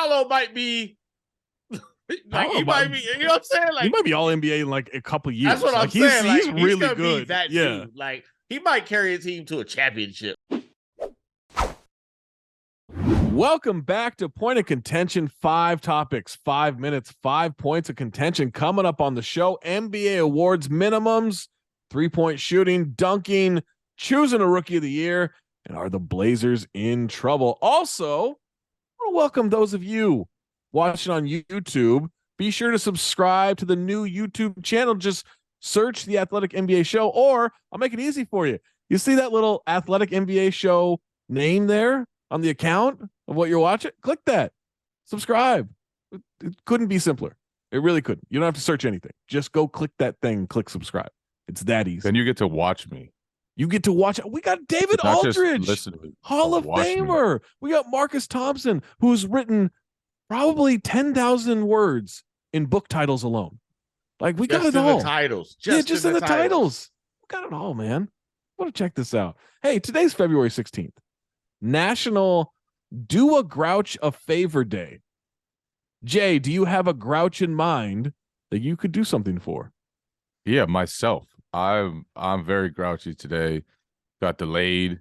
Paolo might be Paolo might be, you know what I'm saying? He might be all NBA in like a couple years. That's what I'm saying. He's really gonna good. Be that dude. Like he might carry a team to a championship. Welcome back to Point of Contention. 5 topics, 5 minutes, 5 points of contention coming up on the show. NBA awards minimums, 3-point shooting, dunking, choosing a rookie of the year, and are the Blazers in trouble? Also, I want to welcome those of you watching on YouTube. Be sure to subscribe to the new YouTube channel. Just search the Athletic NBA Show, or I'll make it easy for you. You see that little Athletic NBA Show name there on the account of what you're watching? Click that. Subscribe. It couldn't be simpler. It really couldn't. You don't have to search anything. Just go click that thing, click subscribe. It's that easy. Then you get to watch me. You get to watch it. We got David Aldridge, Hall of Famer. We got Marcus Thompson, who's written probably 10,000 words in book titles alone. Like we got it all. The titles. Just in the titles. We got it all, man. I want to check this out. Hey, today's February 16th. National Do a Grouch a Favor Day. Jay, do you have a grouch in mind that you could do something for? Yeah, myself. I'm very grouchy today. Got delayed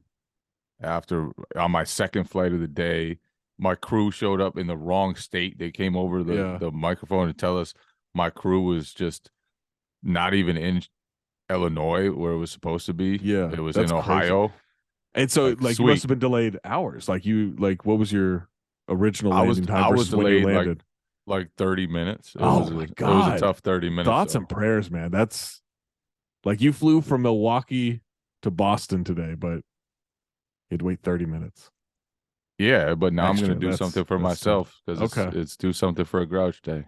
on my second flight of the day. My crew showed up in the wrong state. They came over the microphone to tell us my crew was just not even in Illinois where it was supposed to be. Yeah, it was in Ohio. Crazy. And so like you must have been delayed hours. Like what was your original landing time? I was delayed like 30 minutes. My God. It was a tough 30 minutes. Thoughts and prayers, man. That's like you flew from Milwaukee to Boston today, but you had to wait 30 minutes. Yeah, but now I'm going to do something for myself because it's do something for a grouch day.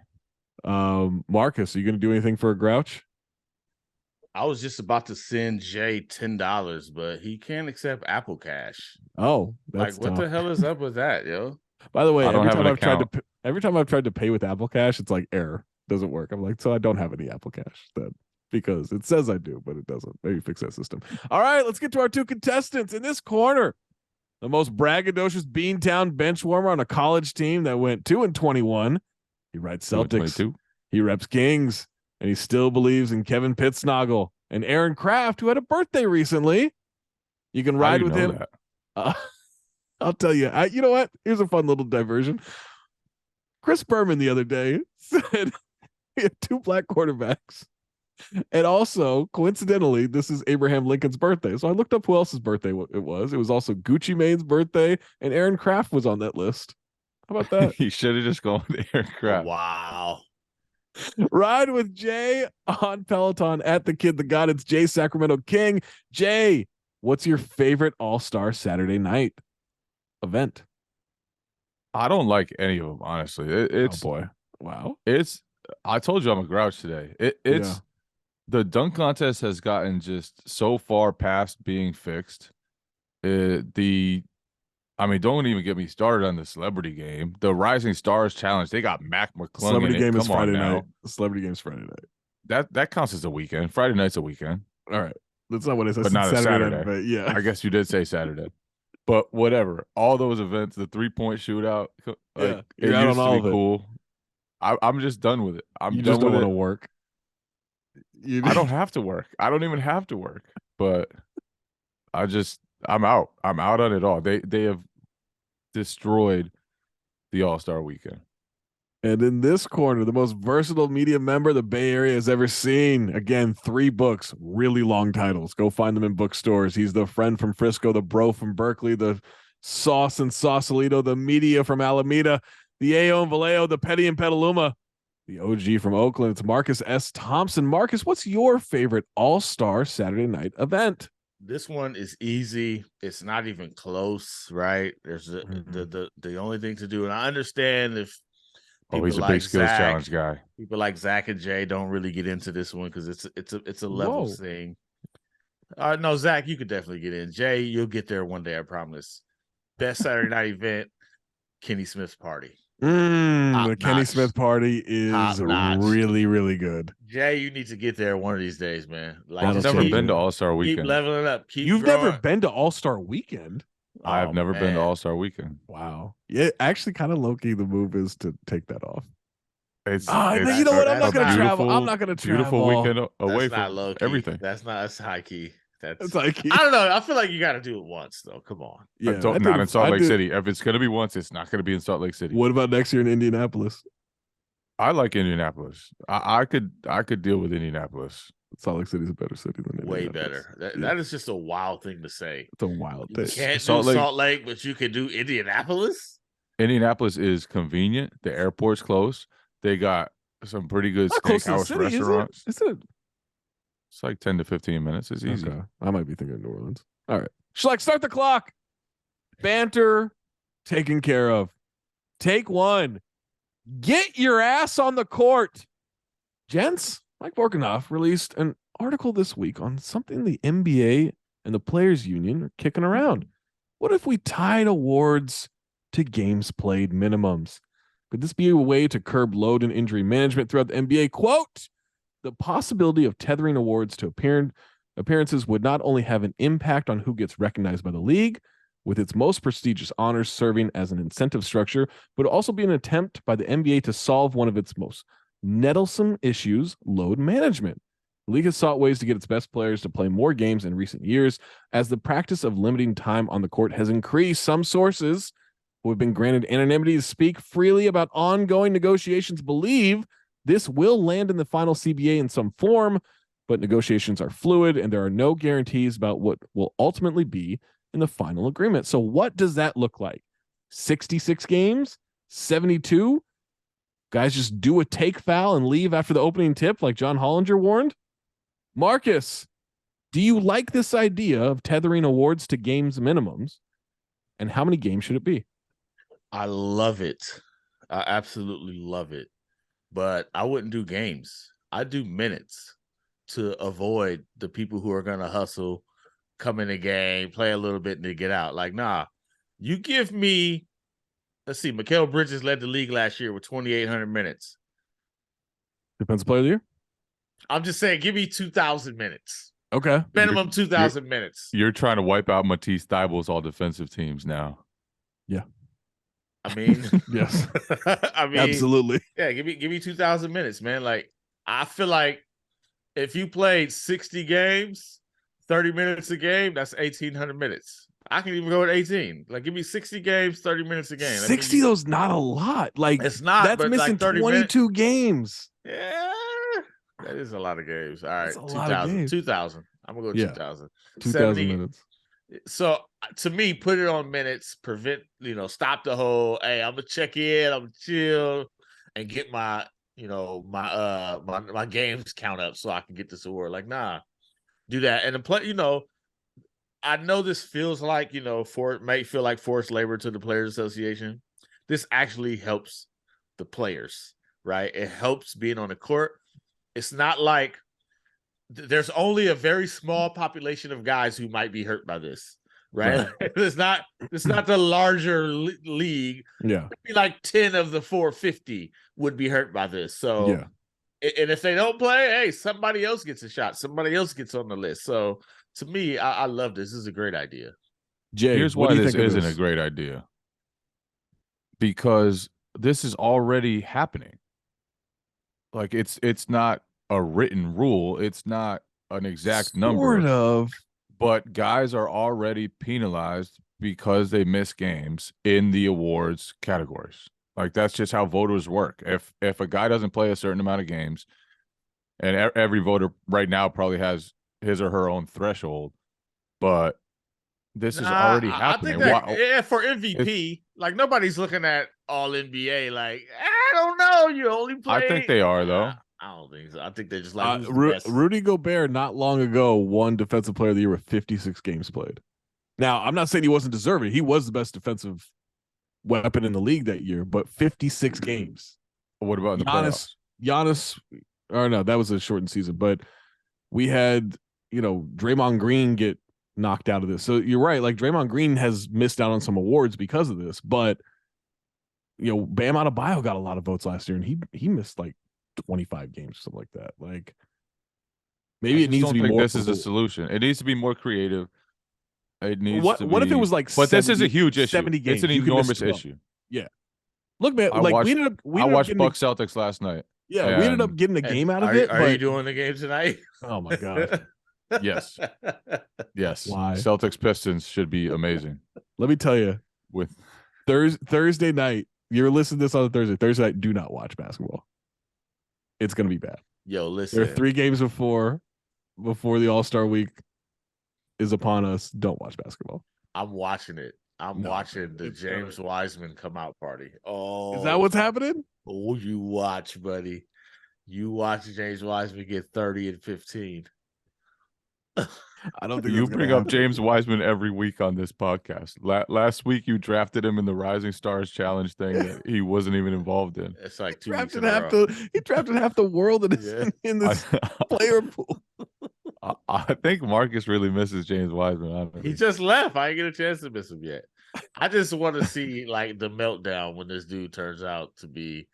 Marcus, are you going to do anything for a grouch? I was just about to send Jay $10, but he can't accept Apple Cash. Oh, that's like what the hell is up with that, yo? By the way, every time I've tried to pay with Apple Cash, it's like error, doesn't work. I'm like, so I don't have any Apple Cash then because it says I do, but it doesn't. Maybe fix that system. All right, let's get to our 2 contestants in this corner. The most braggadocious Beantown bench warmer on a college team that went 2-21. He writes Celtics. He reps Kings. And he still believes in Kevin Pittsnoggle and Aaron Kraft, who had a birthday recently. You can ride with him. I'll tell you. You know what? Here's a fun little diversion. Chris Berman the other day said we had 2 black quarterbacks. And also, coincidentally, this is Abraham Lincoln's birthday. So I looked up who else's birthday it was. It was also Gucci Mane's birthday, and Aaron Kraft was on that list. How about that? He should have just gone with Aaron Kraft. Wow. Ride with Jay on Peloton at the Kid the God. It's Jay Sacramento King. Jay, what's your favorite All-Star Saturday night event? I don't like any of them, honestly. It's oh boy, wow. I told you I'm a grouch today. The dunk contest has gotten just so far past being fixed. Don't even get me started on the celebrity game. The Rising Stars Challenge, they got Mac McClung. Celebrity game is Friday night. Celebrity game is Friday night. That counts as a weekend. Friday night's a weekend. All right. That's not what I said. But not a Saturday. But yeah. I guess you did say Saturday. But whatever. All those events, the 3-point shootout, you're it out used on all to be cool. I'm just done with it. You just don't want to work. I don't have to work. I don't even have to work. But I'm out. I'm out on it all. They have destroyed the All-Star weekend. And in this corner, the most versatile media member the Bay Area has ever seen. Again, 3 books, really long titles. Go find them in bookstores. He's the friend from Frisco, the bro from Berkeley, the sauce and Sausalito, the media from Alameda, the Ao and Vallejo, the Petty and Petaluma, the OG from Oakland. It's Marcus S. Thompson. Marcus, what's your favorite All-Star Saturday night event? This one is easy. It's not even close, right? There's the only thing to do, and I understand if he's a big skills challenge guy. People like Zach and Jay don't really get into this one because it's a level thing. No, Zach, you could definitely get in. Jay, you'll get there one day, I promise. Best Saturday night event, Kenny Smith's party. The Kenny Smith party is really, really good. Jay, you need to get there one of these days, man. I've never been to All-Star Weekend. Keep leveling up. You've never been to All-Star Weekend? I have never been to man. All-Star Weekend. Wow. Yeah, actually, kind of low-key, the move is to take that off. It's You know what? I'm not going to travel. I'm not going to beautiful travel. weekend away That's not from low key. everything. That's high key. That's high key. I don't know. I feel like you got to do it once though. Come on. Yeah, Not in Salt Lake City. If it's going to be once, it's not going to be in Salt Lake City. What about next year in Indianapolis? I like Indianapolis. I could deal with Indianapolis. Salt Lake City's a better city than Way Indianapolis. better. That is just a wild thing to say. It's a wild thing. You can't do Salt Lake, but you can do Indianapolis. Indianapolis is convenient. The airport's close. They got some pretty good steakhouse restaurants. Is it? It's like 10 to 15 minutes. It's easy. Okay. I might be thinking of New Orleans. All right. Schleck, start the clock. Banter taken care of. Take one. Get your ass on the court. Gents, Mike Vorkunov released an article this week on something the NBA and the Players Union are kicking around. What if we tied awards to games played minimums? Could this be a way to curb load and injury management throughout the NBA? Quote, the possibility of tethering awards to appearances would not only have an impact on who gets recognized by the league, with its most prestigious honors serving as an incentive structure, but also be an attempt by the NBA to solve one of its most nettlesome issues, load management. The league has sought ways to get its best players to play more games in recent years as the practice of limiting time on the court has increased. Some sources who have been granted anonymity to speak freely about ongoing negotiations believe this will land in the final CBA in some form, but negotiations are fluid and there are no guarantees about what will ultimately be in the final agreement. So what does that look like? 66 games? 72? Guys just do a take foul and leave after the opening tip like John Hollinger warned? Marcus, do you like this idea of tethering awards to games minimums? And how many games should it be? I love it. I absolutely love it. But I wouldn't do games. I'd do minutes to avoid the people who are going to hustle, come in a game, play a little bit, and then get out. Like, nah, you give me, let's see, Mikal Bridges led the league last year with 2,800 minutes. Defensive player of the year? I'm just saying, give me 2,000 minutes. Okay. Minimum 2,000 minutes. You're trying to wipe out Matisse Thybulle's all defensive teams now. Yeah. I mean, yes. I mean, absolutely. Yeah, give me 2,000 minutes, man. Like, I feel like if you played 60 games, 30 minutes a game, that's 1,800 minutes. I can even go with 18. Like, give me 60 games, 30 minutes a game. 60 though's not a lot. Like, it's not. That's missing like 22 games. Yeah, that is a lot of games. All right, 2,000. 2,000. I'm gonna go 2,000. 2,000 minutes. So to me, put it on minutes. Stop the whole. Hey, I'm gonna check in. I'm gonna chill and get my my games count up so I can get this award. Like, nah, do that and the play. I know this feels like may feel like forced labor to the Players Association. This actually helps the players, right? It helps being on the court. It's not like there's only a very small population of guys who might be hurt by this, right? It's not the larger league. Yeah. Maybe like 10 of the 450 would be hurt by this. So, yeah. And if they don't play, hey, somebody else gets a shot. Somebody else gets on the list. So to me, I love this. This is a great idea. Jay, here's why this isn't a great idea. Because this is already happening. Like it's not a written rule. It's not an exact number. Sort of. But guys are already penalized because they miss games in the awards categories. Like, that's just how voters work. If a guy doesn't play a certain amount of games, and every voter right now probably has his or her own threshold, but this is already happening. I think for MVP, like, nobody's looking at all NBA. Like, I don't know, you only play. I think they are, though. I don't think so. I think they're just like Rudy Gobert not long ago won Defensive Player of the Year with 56 games played. Now, I'm not saying he wasn't deserving. He was the best defensive weapon in the league that year, but 56 games. What about the playoffs? No, that was a shortened season, but we had, Draymond Green get knocked out of this. So you're right. Like, Draymond Green has missed out on some awards because of this, but Bam Adebayo got a lot of votes last year, and he missed like 25 games or something like that. Like, maybe it needs to be more. This is a solution. It needs to be more creative. It needs what to what if it be- was like But 70, this is a huge issue. 70 games? It's an You can miss enormous 12. issue. Yeah. Look, man, I like watched, we ended I up watched getting Bucks Celtics last night. we ended up getting a And game out of are, it. Are but you doing the game tonight? oh my god. Yes. Yes. Why? Celtics Pistons should be amazing. Let me tell you, With Thursday night, you're listening to this on a Thursday. Thursday night, do not watch basketball. It's gonna be bad. Yo, listen. There are 3 games before the All-Star week is upon us. Don't watch basketball. I'm watching it. I'm watching the James Wiseman come out party. Oh, Is that what's happening? Oh, you watch, buddy. You watch James Wiseman get 30 and 15. I don't think you that's gonna bring up happen. James Wiseman every week on this podcast. Last week you drafted him in the Rising Stars Challenge thing that he wasn't even involved in. It's like 2 weeks Drafted in a row. he drafted half the world in Yeah. this player pool. I think Marcus really misses James Wiseman. Honestly. He just left. I ain't get a chance to miss him yet. I just want to see like the meltdown when this dude turns out to be.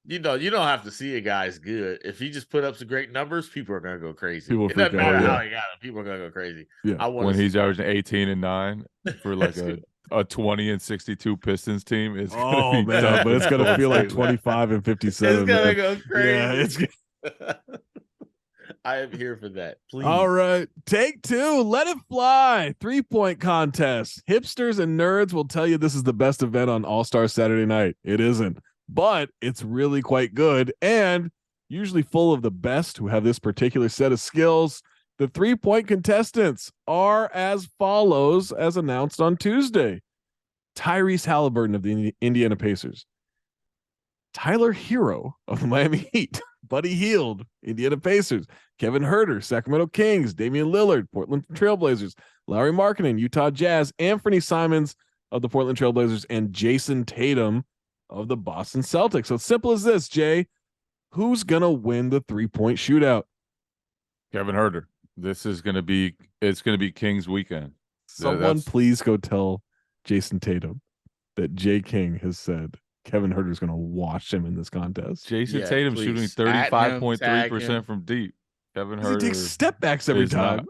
You don't have to see a guy's good. If he just put up some great numbers, people are gonna go crazy. People It doesn't freak out, matter yeah. how he got them. People are gonna go crazy. Yeah. I want when he's averaging 18 and 9 for like a 20 and 62 Pistons team. It's Oh man, but it's gonna feel like 25 and 57. It's gonna man. go crazy. Yeah, it's I am here for that. Please. all right. Take 2. Let it fly. 3-point contest. Hipsters and nerds will tell you this is the best event on All-Star Saturday night. It isn't, but it's really quite good and usually full of the best who have this particular set of skills. The 3-point contestants are as follows, as announced on Tuesday: Tyrese Halliburton of the Indiana Pacers, Tyler Hero of the Miami Heat, Buddy Hield, Indiana Pacers, Kevin Huerter, Sacramento Kings, Damian Lillard, Portland Trailblazers, Larry Markkinen, Utah Jazz, Anthony Simons of the Portland Trailblazers, and Jason Tatum of the Boston Celtics. So it's simple as this, Jay. Who's gonna win the 3-point shootout? Kevin Huerter. It's gonna be Kings weekend. Someone please go tell Jason Tatum that Jay King has said Kevin Huerter is going to wash him in this contest. Jason Yeah, Tatum please. shooting At him, 35.3% from deep. Kevin He Huerter takes step backs every is time.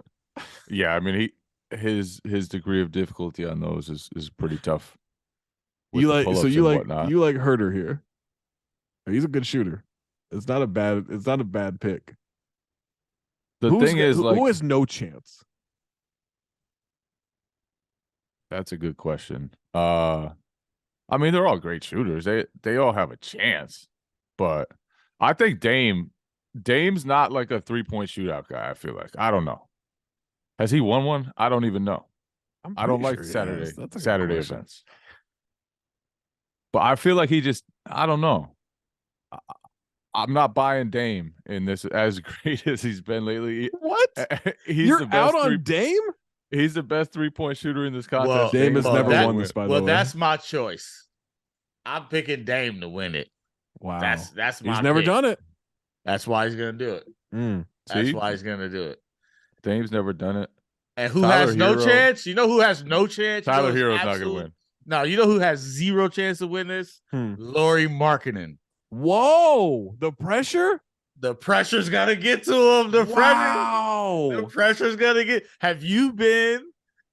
Yeah, I mean his degree of difficulty on those is pretty tough. with You the like pull-ups so and you like whatnot. you like Huerter here. He's a good shooter. It's not a bad pick. The thing is, like, who has no chance? that's a good question. I mean, they're all great shooters. They all have a chance, but I think Dame's not like a 3-point shootout guy. I feel like I don't know. Has he won one? I don't even know. I don't like Saturday events, but I feel like I don't know. I'm not buying Dame in this as great as he's been lately. What? You're out on Dame? He's the best 3-point shooter in this contest. Well, Dame has never that- won this, by the Well, way. that's my choice. I'm picking Dame to win it. Wow. That's my He's never pick. done it. That's why he's gonna do it. That's See? why he's gonna do it. Dame's never done it. And who Tyler has no Hero. chance? You know who has no chance? You know Tyler who's Hero's not going to absolute- win. No, you know who has zero chance to win this? Laurie Markkinen. Whoa, the pressure? The pressure's gonna get to him. The Wow. pressure's gonna get. Have you been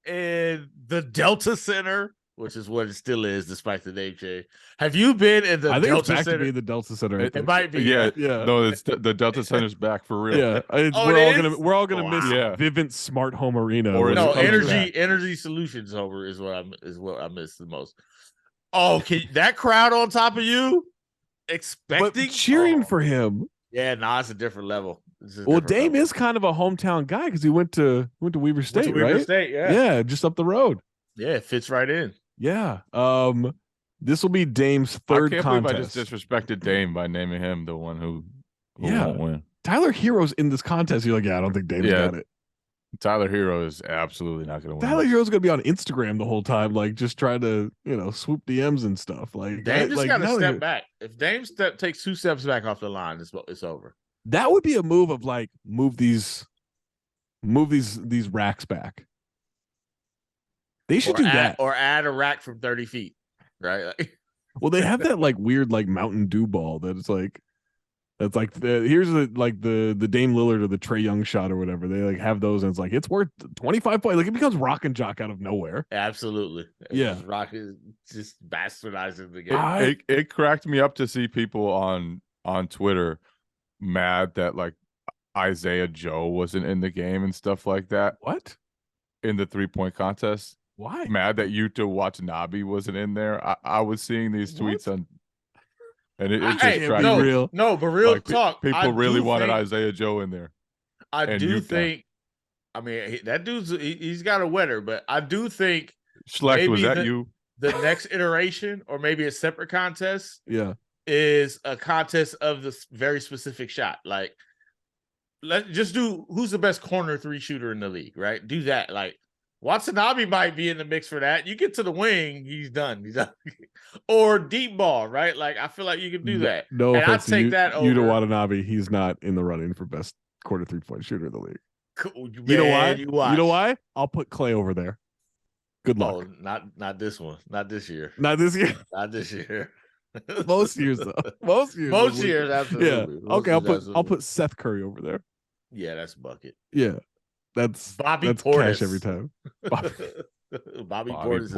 in the Delta Center, which is what it still is, despite the name change? Have you been in the I think it's Delta back to Center? be the Delta Center. I It- think. It might be. Yeah, Yeah. No, it's the Delta Center's back for real. Yeah, Oh, we're it all is? we're all gonna miss Wow. Vivint Smart Home Arena. Or when No, it comes Energy- back. energy solutions over is what I miss the most. Oh, that crowd on top of you, But expecting cheering Oh. for him. Yeah, nah, it's a different level. It's a Well, different Dame level. is kind of a hometown guy because he went to Weaver State, Went to Weaver right? State, Yeah, just up the road. Yeah, it fits right in. Yeah. This will be Dame's third I can't believe I contest. just disrespected Dame by naming him the one who Yeah. won't win. Tyler Hero's in this contest. You're like, yeah, I don't think Dame's Yeah. got it. Tyler Hero is absolutely not going to win. Tyler Hero's gonna be on Instagram the whole time, like just trying to, swoop DMs and stuff. Like Dame just got to Tyler step Hero- back. If Dame takes 2 steps back off the line, it's over. That would be a move of like move these racks back. They should do that. Or add a rack from 30 feet, right? Like, Well, they have that like weird like Mountain Dew ball that it's like That's like here's the Dame Lillard or the Trae Young shot or whatever. They like have those, and it's like it's worth 25 points. Like it becomes rock and jock out of nowhere. Absolutely. Yeah, rock is just bastardizing the game. It cracked me up to see people on Twitter mad that like Isaiah Joe wasn't in the game and stuff like that. What? In the 3-point contest? Why? Mad that Yuta Watanabe wasn't in there. I was seeing these tweets on. And it just can't be real. No, but real like, talk. People really wanted Isaiah Joe in there. I do think. I mean, that dude's he's got a wetter, but I do think. Schlecht, was that you? The next iteration, or maybe a separate contest, is a contest of this very specific shot. Like, let's just do who's the best corner 3 shooter in the league, right? Do that. Like, Watanabe might be in the mix for that. You get to the wing, he's done. He's done. Or deep ball, right? Like, I feel like you can do that. No and offense I'd take that over. Yuta Watanabe, he's not in the running for best quarter 3-point shooter in the league. Cool. You know why? You know why? I'll put Clay over there. Good luck. Oh, not this one. Not this year. Not this year. Not this year. Most years though. Most years, absolutely. Yeah. Okay, I'll put Seth Curry over there. Yeah, that's bucket. Yeah. That's Portis. Cash every time. Bobby Portis.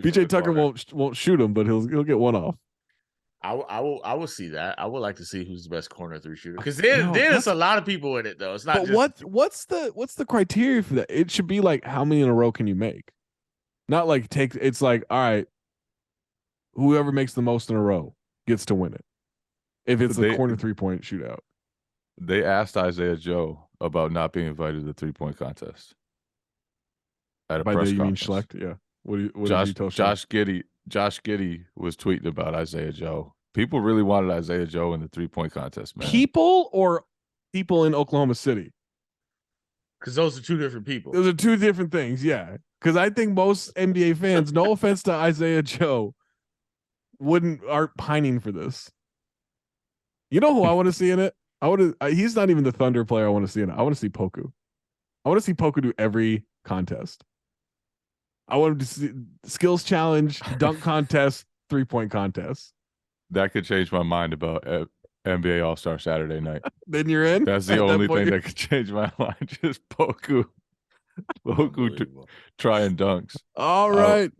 PJ Tucker won't shoot him, but he'll get one off. I will see that. I would like to see who's the best corner 3 shooter, because then it's a lot of people in it though. It's not. But what's the criteria for that? It should be like how many in a row can you make? Not like it's like, all right, whoever makes the most in a row gets to win it. If it's the corner 3-point shootout. They asked Isaiah Joe about not being invited to the 3-point contest at a By press the, you mean conference. Schlecht? Yeah. What did you tell Schlecht? Josh Giddey was tweeting about Isaiah Joe. People really wanted Isaiah Joe in the 3-point contest, man. People in Oklahoma City? Because those are 2 different people. Those are 2 different things, yeah. Because I think most NBA fans, no offense to Isaiah Joe, aren't pining for this. You know who I want to see in it? He's not even the Thunder player I want to see in it. I want to see Poku. I want to see Poku do every contest. I want him to see skills challenge, dunk contest, 3-point contest. That could change my mind about NBA All-Star Saturday night. Then you're in? That's the only thing that could change my mind. Just Poku trying dunks. All right.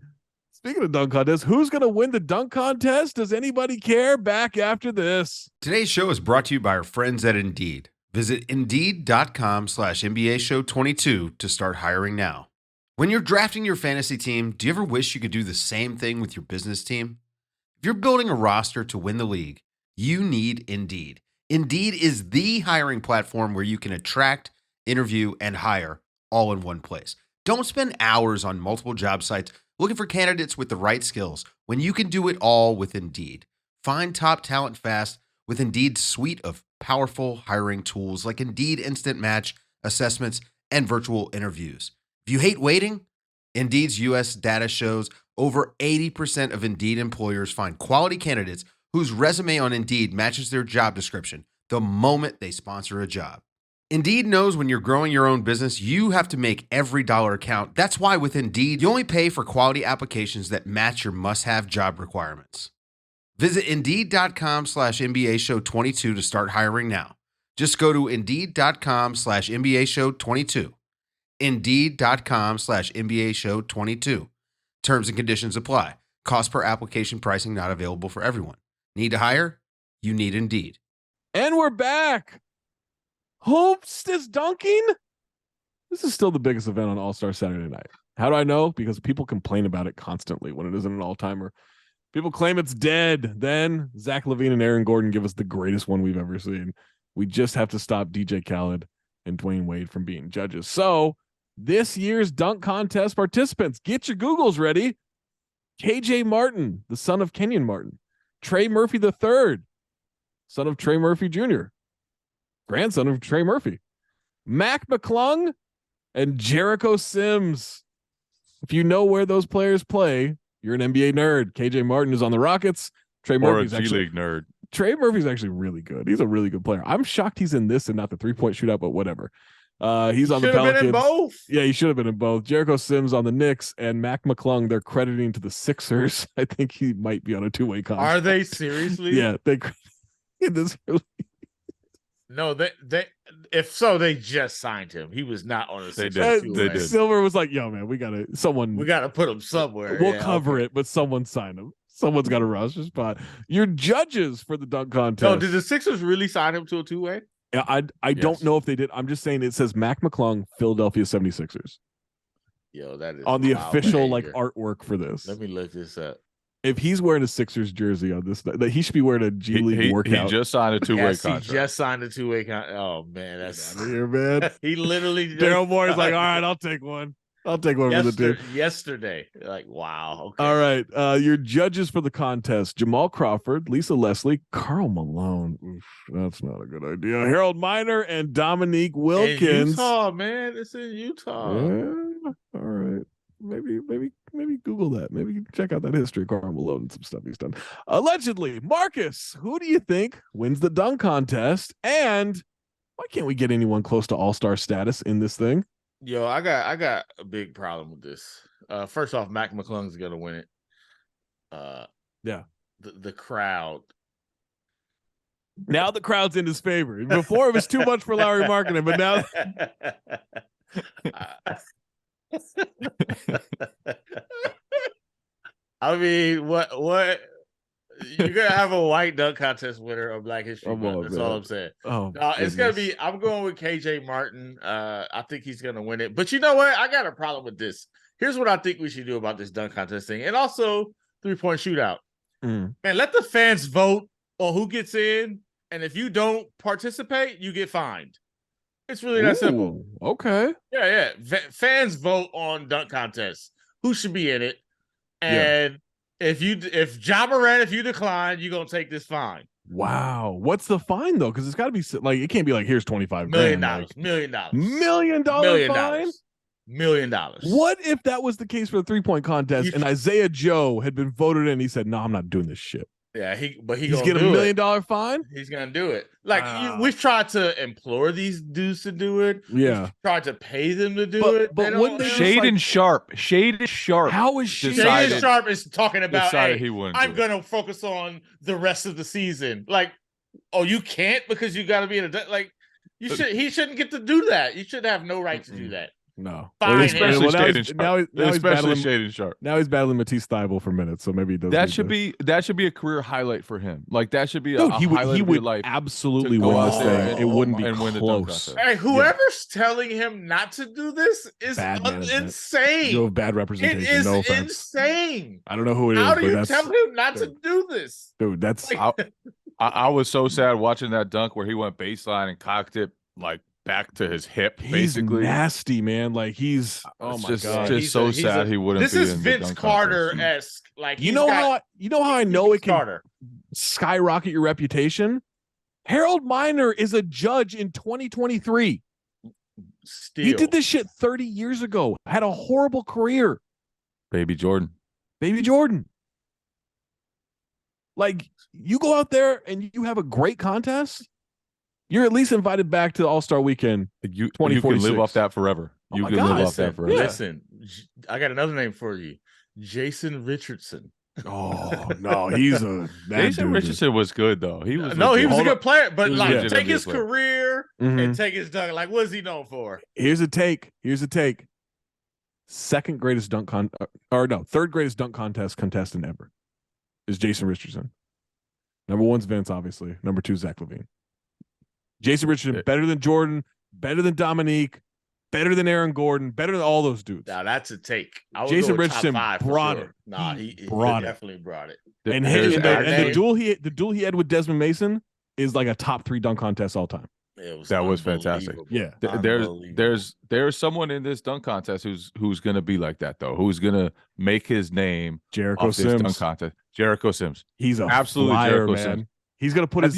Speaking of dunk contest, who's going to win the dunk contest? Does anybody care? Back after this. Today's show is brought to you by our friends at Indeed. Visit Indeed.com/NBA Show 22 to start hiring now. When you're drafting your fantasy team, do you ever wish you could do the same thing with your business team? If you're building a roster to win the league, you need Indeed. Indeed is the hiring platform where you can attract, interview, and hire all in one place. Don't spend hours on multiple job sites looking for candidates with the right skills when you can do it all with Indeed. Find top talent fast with Indeed's suite of powerful hiring tools like Indeed Instant Match, assessments, and virtual interviews. If you hate waiting, Indeed's U.S. data shows over 80% of Indeed employers find quality candidates whose resume on Indeed matches their job description the moment they sponsor a job. Indeed knows when you're growing your own business, you have to make every dollar count. That's why with Indeed, you only pay for quality applications that match your must-have job requirements. Visit Indeed.com/NBA Show 22 to start hiring now. Just go to Indeed.com/NBA Show 22. Indeed.com/NBA Show 22. Terms and conditions apply. Cost per application pricing not available for everyone. Need to hire? You need Indeed. And we're back. Hoops is dunking. This is still the biggest event on All-Star Saturday night. How do I know? Because people complain about it constantly when it isn't an all-timer. People claim it's dead. Then Zach LaVine and Aaron Gordon give us the greatest one we've ever seen. We just have to stop DJ Khaled and Dwayne Wade from being judges. So this year's dunk contest participants, get your Googles ready. KJ Martin, the son of Kenyon Martin. Trey Murphy III, son of Trey Murphy Jr., grandson of Trey Murphy. Mac McClung and Jericho Sims. If you know where those players play, you're an NBA nerd. KJ Martin is on the Rockets. Trey Murphy's a G-League nerd. Trey Murphy's actually really good. He's a really good player. I'm shocked he's in this and not the 3-point shootout, but whatever. He's on the Pelicans. Been in both. Yeah, he should have been in both. Jericho Sims on the Knicks and Mac McClung, they're crediting to the Sixers. I think he might be on a 2-way contract. Are they seriously? Yeah, they in this. No, they if so, they just signed him. He was not on the They Sixers. did. They did. Silver was like, "Yo, man, we gotta put him somewhere. We'll cover it, but someone sign him. Someone's got to rush his spot." Your judges for the dunk contest. No, did the Sixers really sign him to a two-way? Yeah, I don't know if they did. I'm just saying it says Mac McClung, Philadelphia 76ers. Yo, that is on the official behavior. Artwork for this. Let me look this up. If he's wearing a Sixers jersey on this, that he should be wearing a G League workout. He just signed a two-way contract. He just signed a two-way contract. Oh man, that's out of here, man. He literally Daryl Morey's like, all right, I'll take one. I'll take one for the team. Yesterday, like, wow. Okay. All right, your judges for the contest: Jamal Crawford, Lisa Leslie, Karl Malone. Oof, that's not a good idea. Harold Miner and Dominique Wilkins. In Utah, man, it's in Utah. Yeah. All right. Maybe Google that. Maybe check out that history of Karl Malone and some stuff he's done. Allegedly, Marcus, who do you think wins the dunk contest? And why can't we get anyone close to all-star status in this thing? Yo, I got a big problem with this. First off, Mac McClung's gonna win it. Yeah. The crowd. Now the crowd's in his favor. Before it was too much for Larry Markkinen, but now I mean, what you're gonna have a white dunk contest winner of Black History Month. That's all I'm saying. Oh, it's gonna be. I'm going with KJ Martin. I think he's gonna win it. But you know what? I got a problem with this. Here's what I think we should do about this dunk contest thing, and also 3-point shootout. Man, let the fans vote on who gets in, and if you don't participate, you get fined. It's really that simple. Okay. Yeah. Fans vote on dunk contests. Who should be in it? And if Ja Morant, if you decline, you're gonna take this fine. Wow. What's the fine though? Because it's got to be like, it can't be like, here's $25 million. Like, $1 million fine. $1 million. What if that was the case for the 3-point contest and Isaiah Joe had been voted in? He said, "No, I'm not doing this shit." Yeah, he's getting $1 million fine. He's gonna do it. Like we've tried to implore these dudes to do it. Yeah, we've tried to pay them to do it. But wouldn't they Shaden Sharp? How is Shaden Sharp is talking about? Hey, he wouldn't. I'm gonna focus on the rest of the season. Like, oh, you can't because you got to be in a like. You should. He shouldn't get to do that. You should have no right to do that. No, especially Shaden Sharp. Now he's battling Matisse Thybulle for minutes, so maybe he does. That should be a career highlight for him. Like that should be a highlight he of would your life. Absolutely win this thing. It wouldn't be close. Hey, whoever's telling him not to do this is insane. You have bad representation. It is no offense. Insane. I don't know who it is. How do you tell him not to do this, dude? That's I was so sad watching that dunk where he went baseline and cocked it like back to his hip. Basically, nasty, man. Like he's god, just so sad he wouldn't. This is Vince Carter-esque. Like you know how I know it can skyrocket your reputation. Harold Miner is a judge in 2023. He did this shit 30 years ago. Had a horrible career. Baby Jordan. Like you go out there and you have a great contest. You're at least invited back to the All-Star Weekend. You can live off that forever. You can live off that forever. Listen, I got another name for you. Jason Richardson. Oh, no, he's a Jason Richardson was good though. He was he was a good player, but like take his player. career and take his dunk. Like, what is he known for? Here's a take. Third greatest dunk contest contestant ever is Jason Richardson. Number 1's Vince, obviously. Number 2, Zach LaVine. Jason Richardson, better than Jordan, better than Dominique, better than Aaron Gordon, better than all those dudes. Now that's a take. Jason Richardson brought it. Nah, he definitely brought it. And the duel he had with Desmond Mason is like a top 3 dunk contest all time. That was fantastic. Yeah, there's someone in this dunk contest who's gonna be like that though. Who's gonna make his name? Jericho Sims. Dunk contest. Jericho Sims. He's a absolutely flyer, Jericho man. Sims. He's gonna put his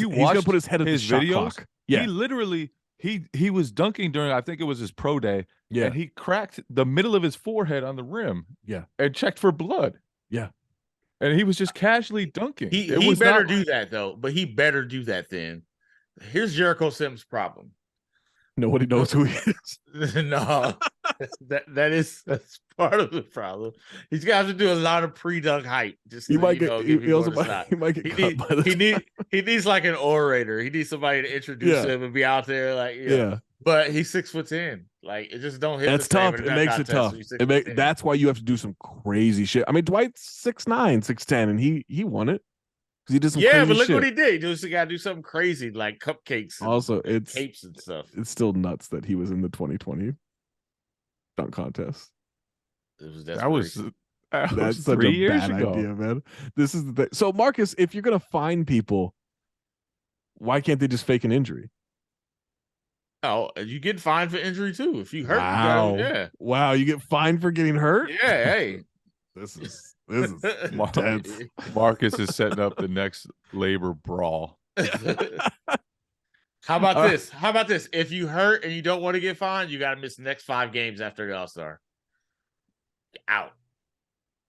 head at the shot clock. Yeah, he literally he was dunking during, I think it was his pro day. Yeah, and he cracked the middle of his forehead on the rim. Yeah, and checked for blood. Yeah, and he was just casually dunking. He better do that though. But he better do that then. Here's Jericho Sims' problem. Nobody knows who he is. No, that's part of the problem. He's got to do a lot of pre-dunk hype just to, He might get. give He also people a might. shot. He might get cut by the. He needs like an orator. He needs somebody to introduce him and be out there like yeah. But he's 6'10". Like it just don't hit. That's the same tough. in a It makes it tough. That's why you have to do some crazy shit. I mean, Dwight's 6'9", 6'10", and he won it because he did some crazy but look shit. what he did. He just got to do something crazy like cupcakes. And, also, it's capes and stuff. It's still nuts that he was in the 2020 dunk contest. That's such 3 a years bad ago. idea, man. This is the thing. So, Marcus, if you're gonna find people, why can't they just fake an injury? Oh, you get fined for injury too. If you hurt, wow. you gotta, wow, you get fined for getting hurt. Yeah, hey, this is intense. Marcus is setting up the next labor brawl. How about this? How about this? If you hurt and you don't want to get fined, you got to miss the next 5 games after the All-Star. Out.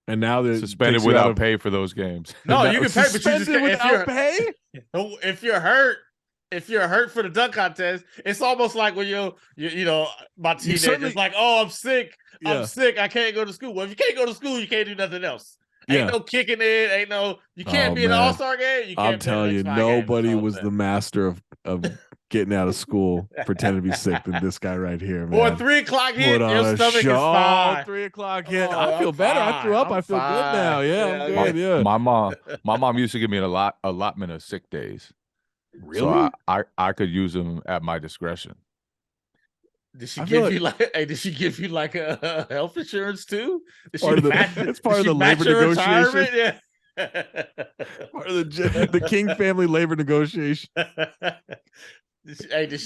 And now they're suspended without pay for those games. No, you can pay, but you just can't. Without pay? If you're hurt for the dunk contest, it's almost like when you know, my teenagers like, oh, I'm sick. I'm sick. I can't go to school. Well, if you can't go to school, you can't do nothing else. Ain't no kicking in. You can't be in an All-Star game. You can't. I'm telling you, nobody was the master of getting out of school pretending to be sick than this guy right here, man. Or 3 o'clock hit, your stomach is fine. 3 o'clock hit. I feel better. I threw up. I feel good now. Yeah, I'm good. Yeah. My mom used to give me an allotment of sick days. Really? So I could use them at my discretion. Did she give you did she give you like a health insurance too? It's part of the labor negotiation. Yeah. Part of the King family labor negotiation. Did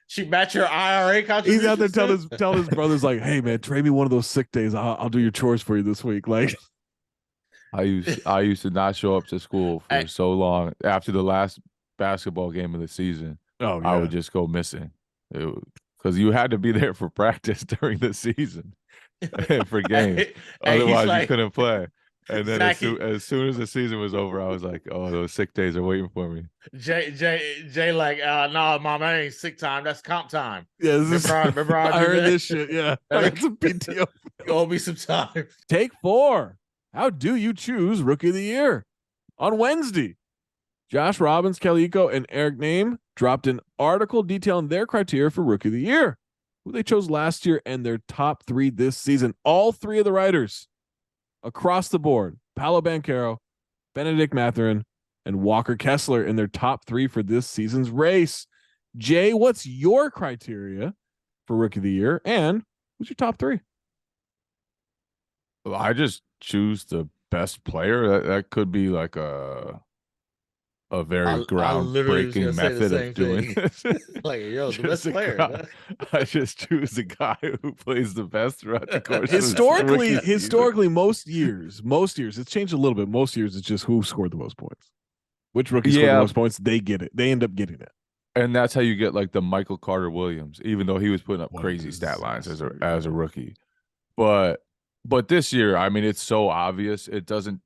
she match your IRA contribution? He's out there telling his brothers like, "Hey man, trade me one of those sick days. I'll do your chores for you this week." Like, I used to not show up to school for so long after the last basketball game of the season. Oh, yeah. I would just go missing because you had to be there for practice during the season for games. Otherwise, you couldn't play. And then as soon as the season was over, I was like, "Oh, those sick days are waiting for me." Jay, like, nah, mom, that ain't sick time. That's comp time. Yeah, remember I heard this shit. Yeah, that's a PTO. Owe me some time. Take 4. How do you choose Rookie of the Year? On Wednesday, Josh Robbins, Kelly Iko, and Eric Name dropped an article detailing their criteria for Rookie of the Year, who they chose last year and their top 3 this season. All 3 of the writers across the board, Paolo Banchero, Benedict Mathurin, and Walker Kessler in their top 3 for this season's race. Jay, what's your criteria for Rookie of the Year, and who's your top 3? Well, I just choose the best player. That could be like a very groundbreaking method of doing this. Like, yo, the best player. I just choose the guy who plays the best throughout the course. Historically, most years, it's changed a little bit. Most years, it's just who scored the most points. Which rookie scored the most points, they get it. They end up getting it. And that's how you get like the Michael Carter Williams, even though he was putting up crazy stat lines as a rookie. But this year, I mean, it's so obvious. It doesn't.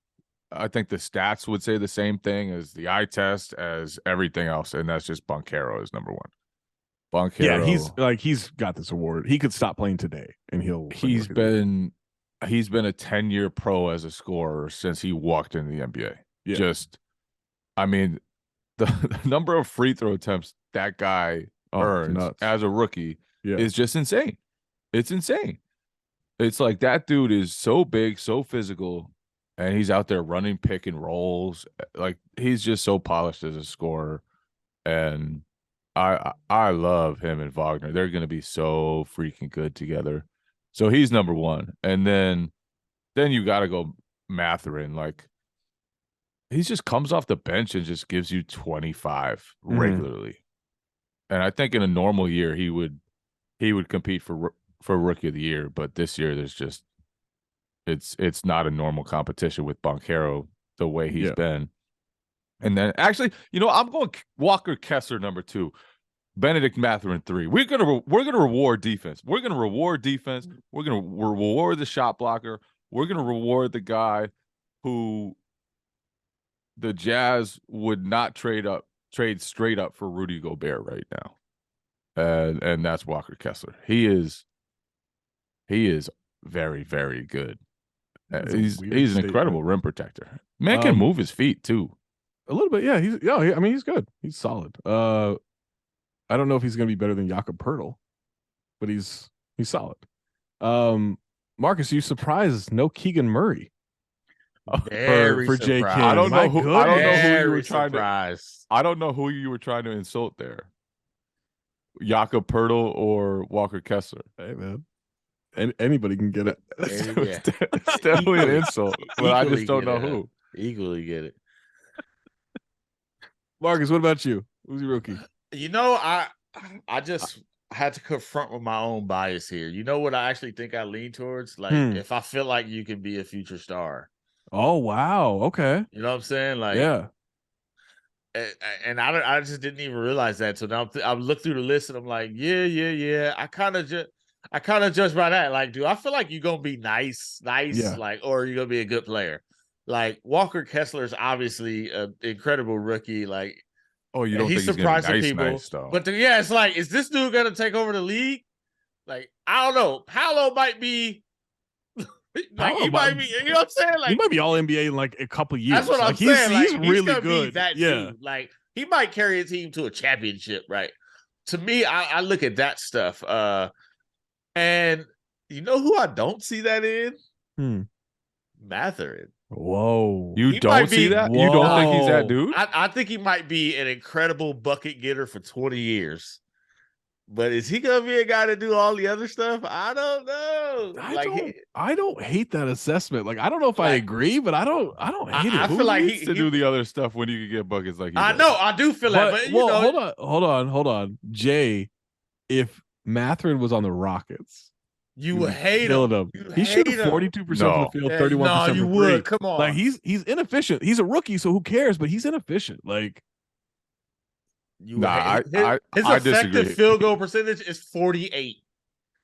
I think the stats would say the same thing as the eye test, as everything else, and that's just Banchero is number 1. Banchero, yeah, he's got this award. He could stop playing today, and he's been a 10-year pro as a scorer since he walked into the NBA. Yeah. I mean, the number of free throw attempts that guy earns as a rookie is just insane. It's insane. It's like that dude is so big, so physical. And he's out there running pick and rolls. Like, he's just so polished as a scorer. And I love him and Wagner. They're going to be so freaking good together. So he's number 1. And then you got to go Mathurin. Like, he just comes off the bench and just gives you 25 regularly. And I think in a normal year he would compete for Rookie of the Year. But this year there's just it's not a normal competition with Banchero the way he's been. And then actually, I'm going Walker Kessler number 2, Benedict Mathurin 3. We're gonna reward defense. We're gonna reward defense. We're gonna reward the shot blocker. We're gonna reward the guy who the Jazz would not trade straight up for Rudy Gobert right now. and that's Walker Kessler. He is very, very good. He's an incredible rim protector. Man can move his feet too. A little bit, yeah. I mean, he's good. He's solid. I don't know if he's going to be better than Jakob Poeltl, but he's solid. Marcus, you surprised no Keegan Murray for J. King. I don't know who you were trying surprised. I don't know who you were trying to insult there. Jakob Poeltl or Walker Kessler. Hey man, anybody can get it. It's definitely an insult, but I just don't know who. Equally get it. Marcus, what about you? Who's your rookie? You know, I just had to confront with my own bias here. You know what I actually think I lean towards? Like, if I feel like you can be a future star. Oh, wow. Okay. You know what I'm saying? Like, yeah. And I just didn't even realize that. So now I look through the list and I'm like, yeah. I kind of judge by that. Like, do I feel like you're gonna be nice, like, or you're gonna be a good player? Like Walker Kessler is obviously an incredible rookie. Like, oh, you don't think he's he's surprising nice, people? Nice, though. But it's like, is this dude gonna take over the league? Like, I don't know. Paolo might be. Like he might be, you know what I'm saying? Like he might be all NBA in like a couple years. That's what I'm saying. He's like, really gonna good. Be that dude. Like he might carry a team to a championship, right? To me, I look at that stuff. And you know who I don't see that in? Mathurin. Whoa. You don't see that? Whoa. You don't think he's that dude? I think he might be an incredible bucket getter for 20 years. But is he gonna be a guy to do all the other stuff? I don't know. I don't hate that assessment. Like I don't know if I agree, but I don't hate it. I feel like he to do the other stuff when you can get buckets like he I does. know, I do feel that. But you know, hold on, Jay. If Mathurin was on the Rockets, you would hate him. He shooting 42% from the field, 31% from you three. would. Come on, like he's inefficient. He's a rookie, so who cares? But he's inefficient. Like. His effective field goal percentage is 48.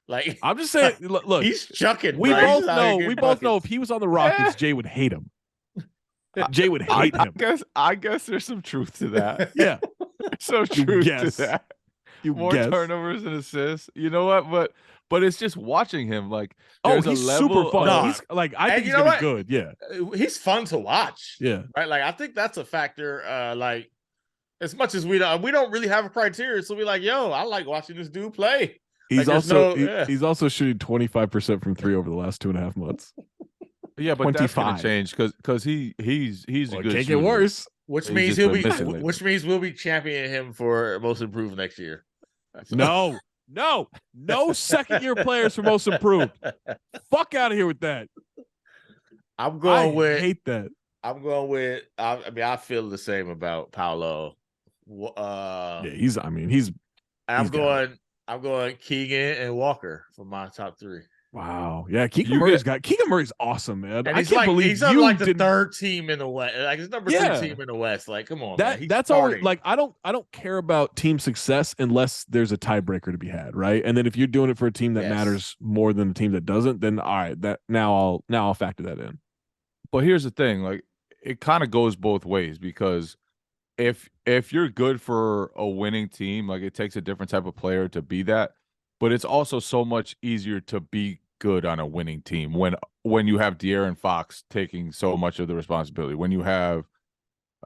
Like I'm just saying, look, he's chucking. We both know if he was on the Rockets, Jay would hate him. Jay would hate him. I guess there's some truth to that. Yeah, some truth to that. More turnovers and assists. You know what? But it's just watching him. Like, he's super fun. He's like, I think he's gonna be good. Yeah, he's fun to watch. Yeah, right. Like, I think that's a factor. Like. As much as we don't really have a criteria, so we're like, yo, I like watching this dude play. He's he's also shooting 25% from three over the last 2.5 months. Yeah, but 25. That's gonna change because he's a good can't shooter. Get worse. Which means we'll be championing him for most improved next year. No second year players for most improved. Fuck out of here with that. I hate that. I'm going with. I feel the same about Paolo. I'm going Keegan and Walker for my top three. Wow. Yeah, Keegan Murray's awesome, man. And I can't believe he's on like the third team in the West. Like his number 3 team in the West. Like, come on, man. That's always like I don't care about team success unless there's a tiebreaker to be had, right? And then if you're doing it for a team that matters more than a team that doesn't, then all right, that now I'll factor that in. But here's the thing, like it kind of goes both ways because if you're good for a winning team, like it takes a different type of player to be that, but it's also so much easier to be good on a winning team when you have De'Aaron Fox taking so much of the responsibility, when you have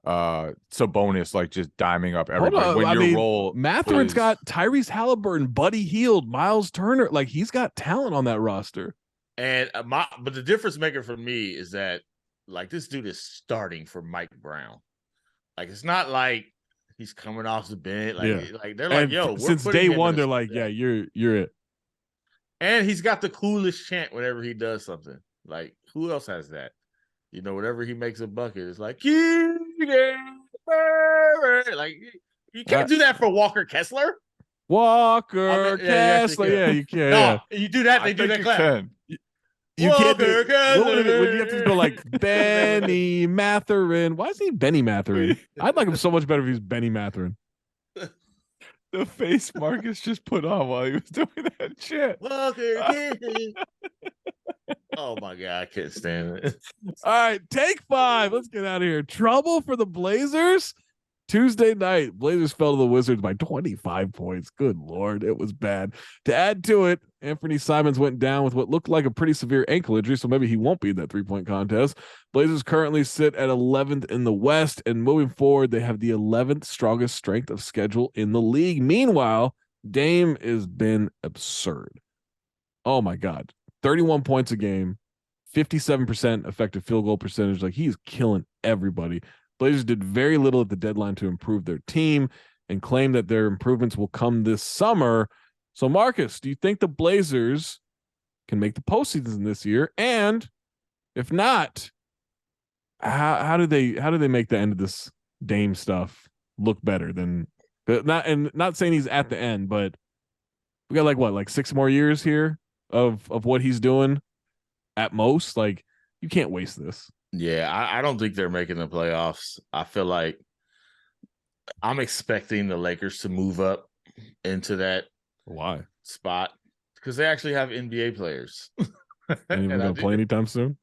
Sabonis like just diming up everybody. Mathurin's got Tyrese Halliburton, Buddy Hield, Miles Turner, like he's got talent on that roster. And but the difference maker for me is that like this dude is starting for Mike Brown. Like it's not like he's coming off the bench. Like they're like, yo, since day one, they're like, yeah, you're it. And he's got the coolest chant whenever he does something. Like who else has that? You know, whenever he makes a bucket, it's like, like you can't do that for Walker Kessler. Kessler, you can. No, you do that, they do that clap. You can't do when you have to go like Benny Mathurin. Why is he Benny Mathurin? I'd like him so much better if he was Benny Mathurin. The face Marcus just put on while he was doing that shit. Oh my god, I can't stand it. All right, take 5. Let's get out of here. Trouble for the Blazers. Tuesday night, Blazers fell to the Wizards by 25 points. Good Lord, it was bad. To add to it, Anthony Simons went down with what looked like a pretty severe ankle injury, so maybe he won't be in that 3-point contest. Blazers currently sit at 11th in the West, and moving forward, they have the 11th strongest strength of schedule in the league. Meanwhile, Dame has been absurd. Oh my God. 31 points a game, 57% effective field goal percentage. Like, he's killing everybody. Blazers did very little at the deadline to improve their team and claim that their improvements will come this summer. So, Marcus, do you think the Blazers can make the postseason this year? And if not, how do they make the end of this Dame stuff look better than not saying he's at the end, but we got like 6 more years here of what he's doing at most. Like, you can't waste this. Yeah, I don't think they're making the playoffs. I feel like I'm expecting the Lakers to move up into that spot because they actually have NBA players. And even going to play anytime soon?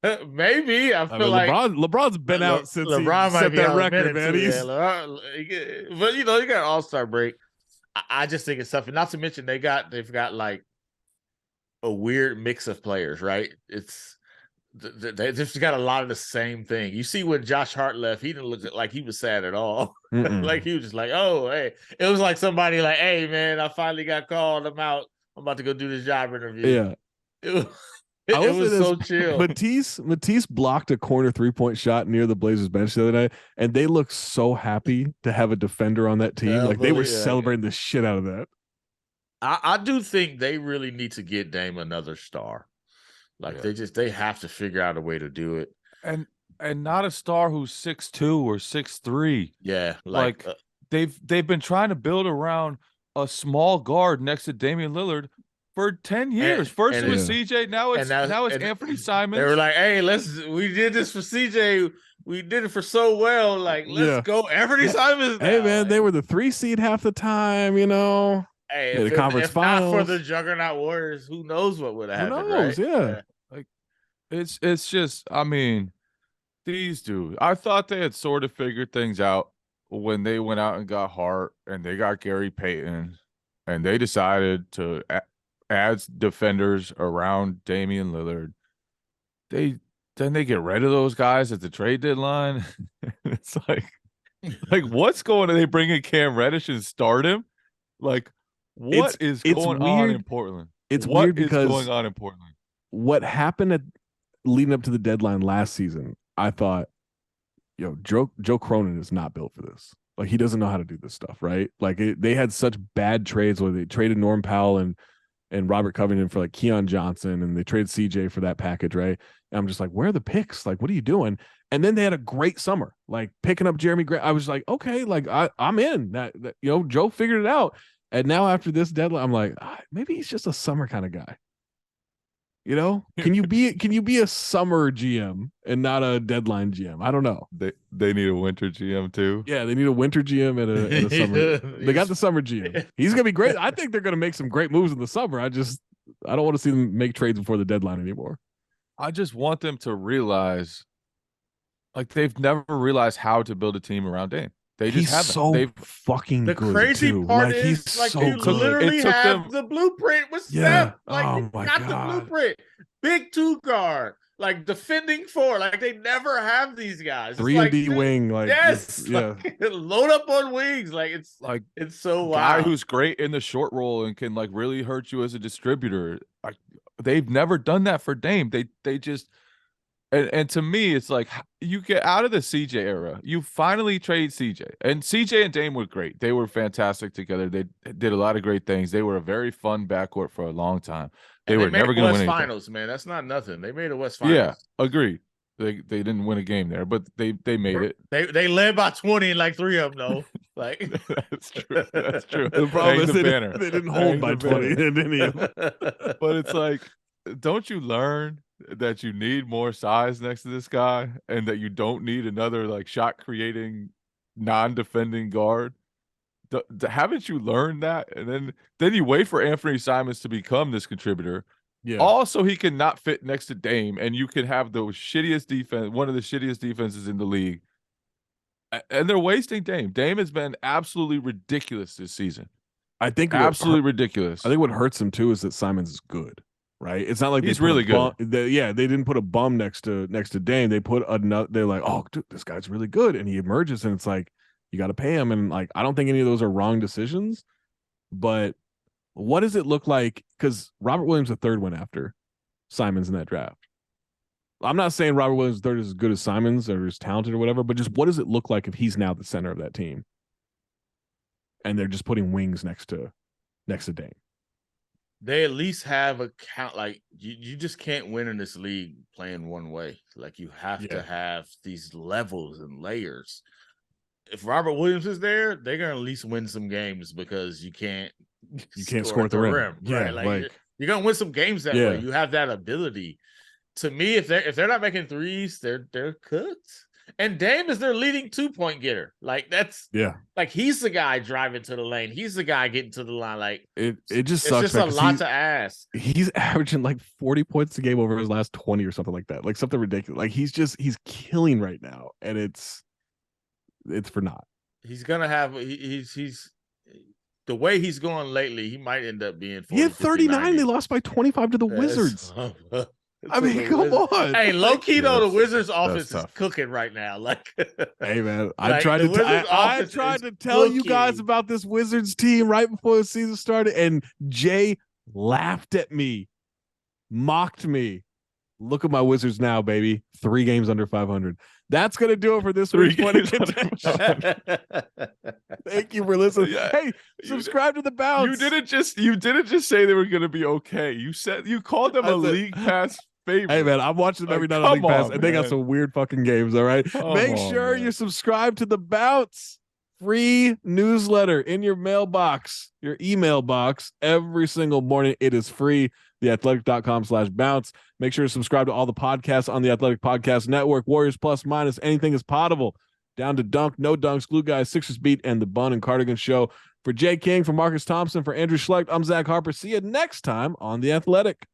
Maybe. I feel like LeBron's been out since LeBron he set that record, man. But you got an All-Star break. I just think it's tough. And not to mention they've got like a weird mix of players, right? They just got a lot of the same thing. You see when Josh Hart left, he didn't look like he was sad at all. Like, he was just like, oh, hey. It was like somebody like, hey, man, I finally got called. I'm out. I'm about to go do this job interview. Yeah. It was so chill. Matisse blocked a corner 3-point shot near the Blazers bench the other night, and they looked so happy to have a defender on that team. Like, they were celebrating the shit out of that. I do think they really need to get Dame another star. Like, they have to figure out a way to do it. And not a star who's 6'2" or 6'3". Yeah. Like they've been trying to build around a small guard next to Damian Lillard for 10 years. First it was CJ, now it's Anthony Simons. They were like, hey, we did this for CJ. We did it for so well. Like, let's go. Anthony Simons now. Hey, man, they were the 3 seed half the time, you know. Hey, the conference if finals. not for the Juggernaut Warriors, who knows what would have happened? Who knows? Right? Yeah. Like, it's just, I mean, these dudes. I thought they had sort of figured things out when they went out and got Hart and they got Gary Payton, and they decided to add defenders around Damian Lillard. Then they get rid of those guys at the trade deadline. It's like what's going on? They bring in Cam Reddish and start him? Like, what is going on in Portland? It's weird because going on in Portland? What happened leading up to the deadline last season, I thought, Joe Cronin is not built for this. Like, he doesn't know how to do this stuff, right? Like, they had such bad trades where they traded Norm Powell and Robert Covington for like Keon Johnson, and they traded CJ for that package, right? And I'm just like, where are the picks? Like, what are you doing? And then they had a great summer, like picking up Jeremy Grant. I was like, okay, like I'm in that. Joe figured it out. And now after this deadline, I'm like, maybe he's just a summer kind of guy. Can you be a summer GM and not a deadline GM? I don't know. They need a winter GM too. Yeah, they need a winter GM and a summer. They got the summer GM. He's gonna be great. I think they're gonna make some great moves in the summer. I don't want to see them make trades before the deadline anymore. I just want them to realize, like, they've never realized how to build a team around Dame. They just haven't. So fucking the good. Crazy too. part like, is, he's like, so you good. literally have the blueprint with Steph. Like, oh my got God. the blueprint. Big 2 guard, like defending 4. Like, they never have these guys. 3-and-D wing. Like, load up on wings. Like, it's so wild. Guy who's great in the short roll and can like really hurt you as a distributor. Like, they've never done that for Dame. They just. And to me, it's like, you get out of the CJ era. You finally trade CJ. And CJ and Dame were great. They were fantastic together. They did a lot of great things. They were a very fun backcourt for a long time. They were never going to win Finals, man. That's not nothing. They made a West Finals. Yeah, agreed. They didn't win a game there, but they made it. They led by 20 and like 3 of them, though. Like, that's true. That's true. The problem is they didn't hold by 20 in any of them. But it's like, don't you learn that you need more size next to this guy, and that you don't need another like shot creating non-defending guard? Haven't you learned that? And then you wait for Anthony Simons to become this contributor. Yeah. Also, he can not fit next to Dame, and you can have the shittiest defense, one of the shittiest defenses in the league, And they're wasting Dame. Dame has been absolutely ridiculous this season. I think absolutely ridiculous. I think what hurts him too is that Simons is good, right? It's not like he's really good. They didn't put a bum next to Dame. They put another. They're like, oh, dude, this guy's really good, and he emerges, and it's like you got to pay him, and like I don't think any of those are wrong decisions, but what does it look like? Because Robert Williams III went after Simons in that draft. I'm not saying Robert Williams III is as good as Simons or as talented or whatever, but just what does it look like if he's now the center of that team? And they're just putting wings next to Dame. They at least have a count. Like you just can't win in this league playing one way. Like you have to have these levels and layers. If Robert Williams is there, they're gonna at least win some games because you can't score at the rim. Yeah, right? Like you're gonna win some games that way. You have that ability. To me, if they're not making threes, they're cooked. And Dame is their leading 2-point getter. Like that's like he's the guy driving to the lane. He's the guy getting to the line. Like it just sucks. It's just a lot to ask. He's averaging like 40 points a game over his last 20 or something like that. Like something ridiculous. Like he's killing right now, and it's for naught. He's gonna have he's the way he's going lately. He might end up being 40, he had 39. 50, they lost by 25 to the Wizards. I mean, come on. Hey, low key though, the Wizards' offense is cooking right now. Like, hey man, I tried to tell you guys about this Wizards team right before the season started, and Jay laughed at me, mocked me. Look at my Wizards now, baby. 3 games under 500. That's gonna do it for this week's Contention. Thank you for listening. Hey, subscribe to the Bounce. You didn't just say they were gonna be okay. You called them a league pass favorite. Hey man, I'm watching them every night on League Pass, and they got some weird fucking games. All right, make sure you subscribe to the Bounce free newsletter in your mailbox, your email box every single morning. It is free. theathletic.com/bounce. Make sure to subscribe to all the podcasts on the Athletic Podcast Network. Warriors Plus Minus, anything is potable. Down to Dunk, No Dunks, Glue Guys, Sixers Beat, and the Bun and Cardigan Show. For Jay King, for Marcus Thompson, for Andrew Schlecht, I'm Zach Harper. See you next time on The Athletic.